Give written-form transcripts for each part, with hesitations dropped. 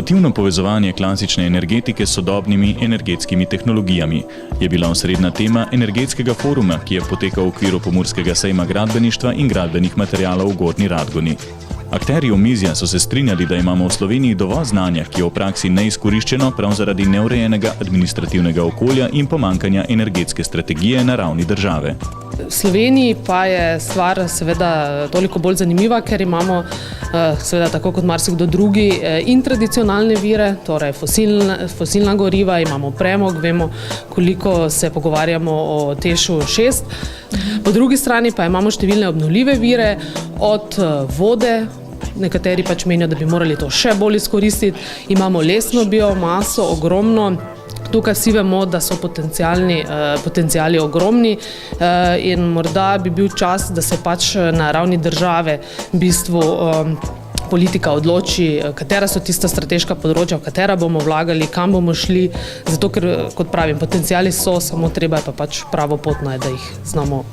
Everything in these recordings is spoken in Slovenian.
Inovativno povezovanje klasične energetike s sodobnimi energetskimi tehnologijami je bila osrednja tema energetskega foruma, ki je potekal v okviru Pomurskega sejma gradbeništva in gradbenih materialov v Gornji Radgoni. Akterji omizja so se strinjali, da imamo v Sloveniji dovolj znanja, ki je v praksi neizkoriščeno prav zaradi neurejenega administrativnega okolja in pomankanja energetske strategije na ravni države. V Sloveniji pa je stvar seveda toliko bolj zanimiva, ker imamo seveda tako kot marsikdo drugi in tradicionalne vire, torej fosilna goriva, imamo premog, vemo koliko se pogovarjamo o TEŠ-u 6. Po drugi strani pa imamo številne obnovljive vire od vode, nekateri pač menijo, da bi morali to še bolj izkoristiti, imamo lesno biomaso, ogromno. Tukaj vsi vemo, da so potenciali ogromni in morda bi bil čas, da se pač na ravni države v bistvu politika odloči, katera so tista strateška področja, v katera bomo vlagali, kam bomo šli, zato ker, kot pravim, potenciali so, samo treba je pa pač pravo pot najti, da jih znamo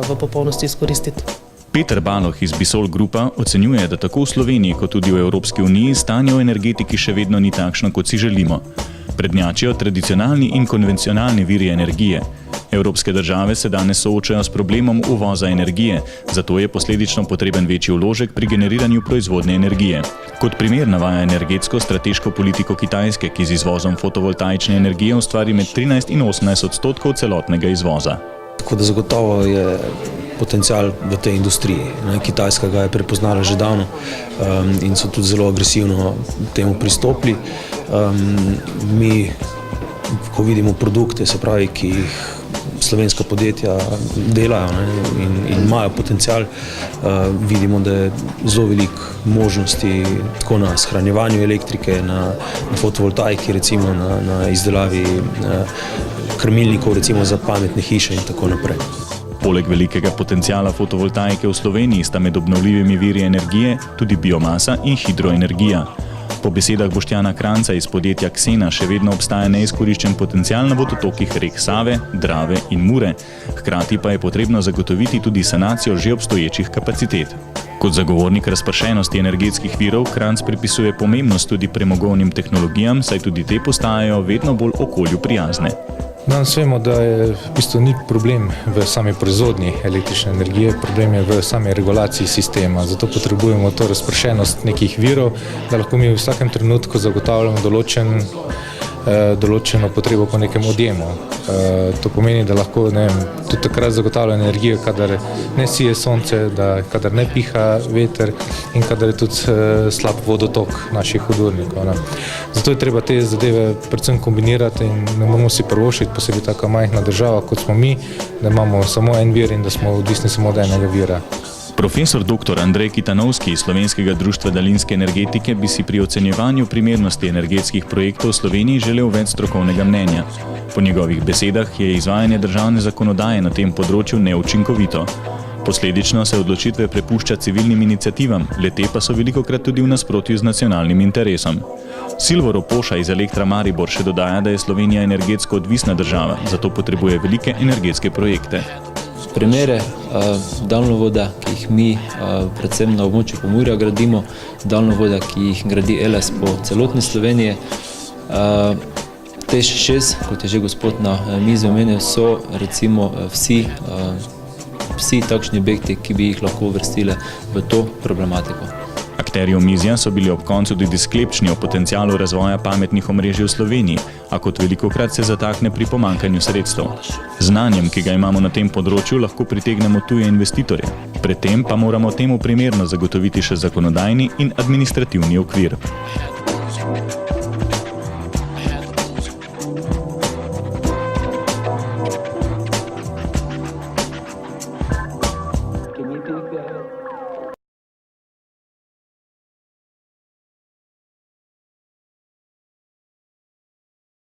v popolnosti izkoristiti. Peter Baloh iz Bisol Grupa ocenjuje, da tako v Sloveniji kot tudi v Evropski uniji stanje v energetiki še vedno ni takšno, kot si želimo. Prednjačijo tradicionalni in konvencionalni viri energije. Evropske države se danes soočajo s problemom uvoza energije, zato je posledično potreben večji vložek pri generiranju proizvodne energije. Kot primer navaja energetsko strateško politiko Kitajske, ki z izvozom fotovoltaične energije ustvari med 13 in 18% celotnega izvoza. Tako da zagotovo je potencial v tej industriji. Kitajska ga je prepoznala že davno in so tudi zelo agresivno temu pristopili. Mi, ko vidimo produkte, se pravi, ki jih slovenska podjetja delajo in imajo potencial, vidimo, da je zelo veliko možnosti tako na shranjevanju elektrike, na fotovoltaiki, recimo na izdelavi krmilnikov, recimo za pametne hiše in tako naprej. Poleg velikega potenciala fotovoltaike v Sloveniji sta med obnovljivimi viri energije tudi biomasa in hidroenergija. Po besedah Boštjana Kranca iz podjetja Ksena še vedno obstaja neizkoriščen potencial na vodotokih rek Save, Drave in Mure, hkrati pa je potrebno zagotoviti tudi sanacijo že obstoječih kapacitet. Kot zagovornik razpršenosti energetskih virov Kranc pripisuje pomembnost tudi premogovnim tehnologijam, saj tudi te postajajo vedno bolj okolju prijazne. Danes vemo, da je v bistvu ni problem v sami proizvodnji električne energije, problem je v sami regulaciji sistema. Zato potrebujemo to razpršenost nekih virov, da lahko mi v vsakem trenutku zagotavljamo določeno potrebo po nekem odjemu. To pomeni, da lahko tudi takrat zagotavljamo energijo, kadar ne sije sonce, kadar ne piha veter in kadar je tudi slab vodotok naših hudournikov. Zato je treba te zadeve predvsem kombinirati in ne moramo si privoščiti, posebej taka majhna država, kot smo mi, da imamo samo en vir in da smo odvisni samo od enega vira. Profesor dr. Andrej Kitanovski iz Slovenskega društva daljinske energetike bi si pri ocenjevanju primernosti energetskih projektov v Sloveniji želel več strokovnega mnenja. Po njegovih besedah je izvajanje državne zakonodaje na tem področju neučinkovito. Posledično se odločitve prepušča civilnim iniciativam, le-te pa so velikokrat tudi v nasprotju z nacionalnim interesom. Silvo Ropoša iz Elektra Maribor še dodaja, da je Slovenija energetsko odvisna država, zato potrebuje velike energetske projekte. Primere daljnovoda, ki jih mi predvsem na območju Pomurja gradimo, daljnovoda, ki jih gradi ELES po celotni Sloveniji. TEŠ 6, kot je že gospod na mizi omenil, so recimo vsi takšni objekti, ki bi jih lahko uvrstili v to problematiko. Akterji omizja so bili ob koncu tudi sklepčni o potencialu razvoja pametnih omrežij v Sloveniji, a kot velikokrat se zatakne pri pomankanju sredstev. Znanjem, ki ga imamo na tem področju, lahko pritegnemo tuje investitorje. Pred tem pa moramo temu primerno zagotoviti še zakonodajni in administrativni okvir.